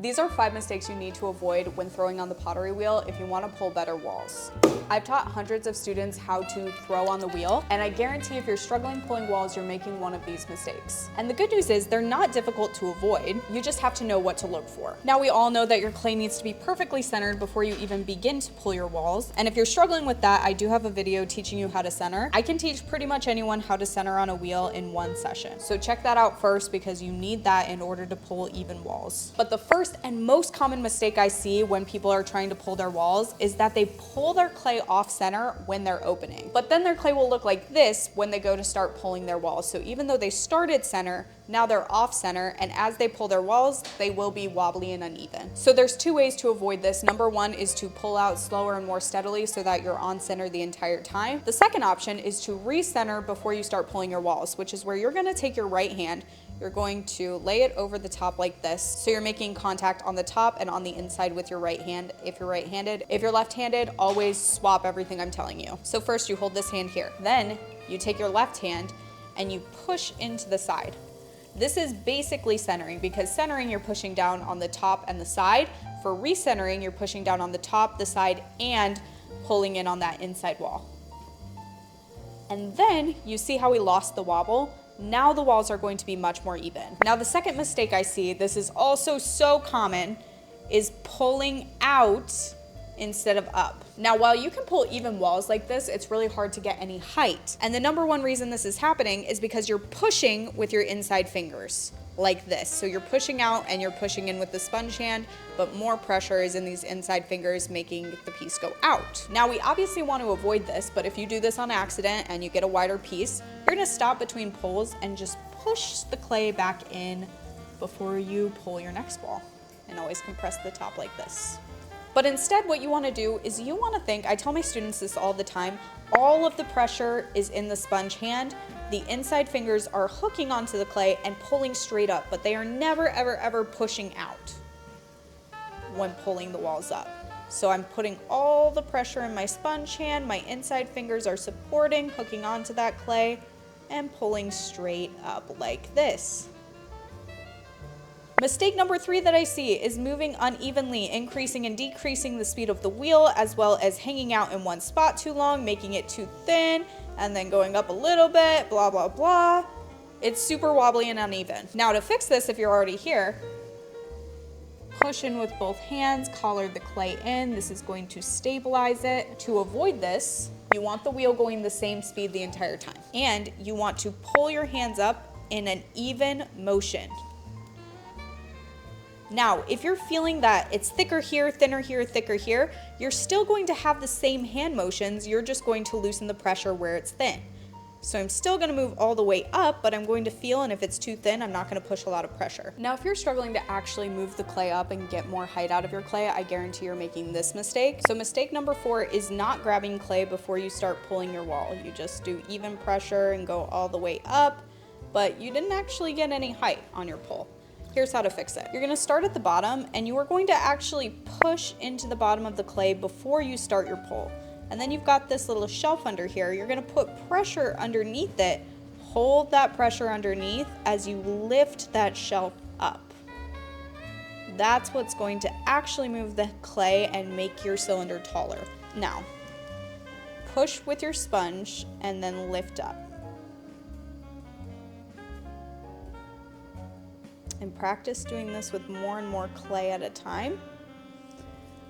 These are 5 mistakes you need to avoid when throwing on the pottery wheel if you want to pull better walls. I've taught hundreds of students how to throw on the wheel, and I guarantee if you're struggling pulling walls, you're making one of these mistakes. And the good news is they're not difficult to avoid, you just have to know what to look for. Now we all know that your clay needs to be perfectly centered before you even begin to pull your walls, and if you're struggling with that, I do have a video teaching you how to center. I can teach pretty much anyone how to center on a wheel in one session. So check that out first because you need that in order to pull even walls. But the first and most common mistake I see when people are trying to pull their walls is that they pull their clay off center when they're opening. But then their clay will look like this when they go to start pulling their walls. So even though they started center, now they're off center, and as they pull their walls, they will be wobbly and uneven. So there's 2 ways to avoid this. Number 1 is to pull out slower and more steadily so that you're on center the entire time. The second option is to re-center before you start pulling your walls, which is where you're gonna take your right hand, you're going to lay it over the top like this. So you're making contact on the top and on the inside with your right hand if you're right-handed. If you're left-handed, always swap everything I'm telling you. So first you hold this hand here. Then you take your left hand and you push into the side. This is basically centering because centering you're pushing down on the top and the side. For recentering, you're pushing down on the top, the side, and pulling in on that inside wall. And then you see how we lost the wobble? Now the walls are going to be much more even. Now the second mistake I see, this is also so common, is pulling out instead of up. Now while you can pull even walls like this, it's really hard to get any height. And the number 1 reason this is happening is because you're pushing with your inside fingers like this. So you're pushing out and you're pushing in with the sponge hand, but more pressure is in these inside fingers making the piece go out. Now we obviously want to avoid this, but if you do this on accident and you get a wider piece, you're gonna stop between pulls and just push the clay back in before you pull your next wall, and always compress the top like this. But instead what you want to do is you want to think, I tell my students this all the time, all of the pressure is in the sponge hand. The inside fingers are hooking onto the clay and pulling straight up, but they are never, ever, ever pushing out when pulling the walls up. So I'm putting all the pressure in my sponge hand, my inside fingers are supporting, hooking onto that clay, and pulling straight up like this. Mistake number 3 that I see is moving unevenly, increasing and decreasing the speed of the wheel, as well as hanging out in one spot too long, making it too thin, and then going up a little bit, blah, blah, blah. It's super wobbly and uneven. Now to fix this, if you're already here, push in with both hands, collar the clay in. This is going to stabilize it. To avoid this, you want the wheel going the same speed the entire time. And you want to pull your hands up in an even motion. Now, if you're feeling that it's thicker here, thinner here, thicker here, you're still going to have the same hand motions, you're just going to loosen the pressure where it's thin. So I'm still gonna move all the way up, but I'm going to feel, and if it's too thin, I'm not gonna push a lot of pressure. Now, if you're struggling to actually move the clay up and get more height out of your clay, I guarantee you're making this mistake. So mistake number 4 is not grabbing clay before you start pulling your wall. You just do even pressure and go all the way up, but you didn't actually get any height on your pull. Here's how to fix it. You're gonna start at the bottom and you are going to actually push into the bottom of the clay before you start your pull. And then you've got this little shelf under here. You're gonna put pressure underneath it. Hold that pressure underneath as you lift that shelf up. That's what's going to actually move the clay and make your cylinder taller. Now, push with your sponge and then lift up. And practice doing this with more and more clay at a time.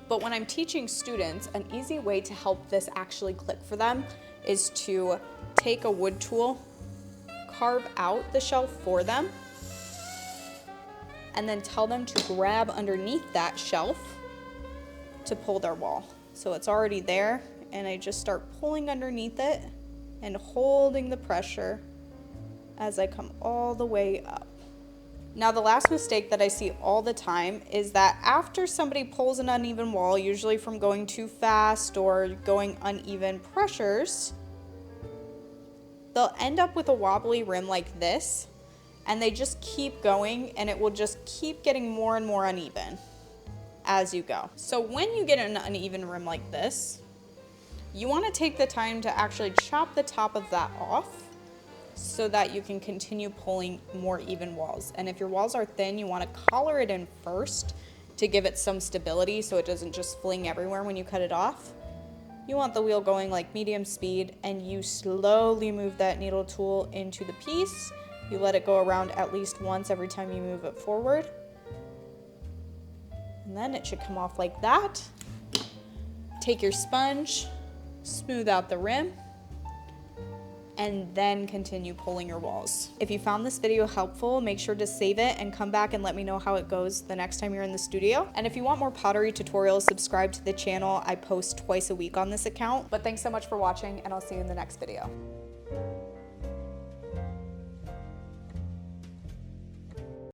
But when I'm teaching students, an easy way to help this actually click for them is to take a wood tool, carve out the shelf for them, and then tell them to grab underneath that shelf to pull their wall. So it's already there, and I just start pulling underneath it and holding the pressure as I come all the way up. Now the last mistake that I see all the time is that after somebody pulls an uneven wall, usually from going too fast or going uneven pressures, they'll end up with a wobbly rim like this, and they just keep going, and it will just keep getting more and more uneven as you go. So when you get an uneven rim like this, you want to take the time to actually chop the top of that off so that you can continue pulling more even walls. And if your walls are thin, you want to collar it in first to give it some stability so it doesn't just fling everywhere when you cut it off. You want the wheel going like medium speed, and you slowly move that needle tool into the piece. You let it go around at least once every time you move it forward. And then it should come off like that. Take your sponge, smooth out the rim, and then continue pulling your walls. If you found this video helpful, make sure to save it and come back and let me know how it goes the next time you're in the studio. And if you want more pottery tutorials, subscribe to the channel. I post twice a week on this account. But thanks so much for watching, and I'll see you in the next video.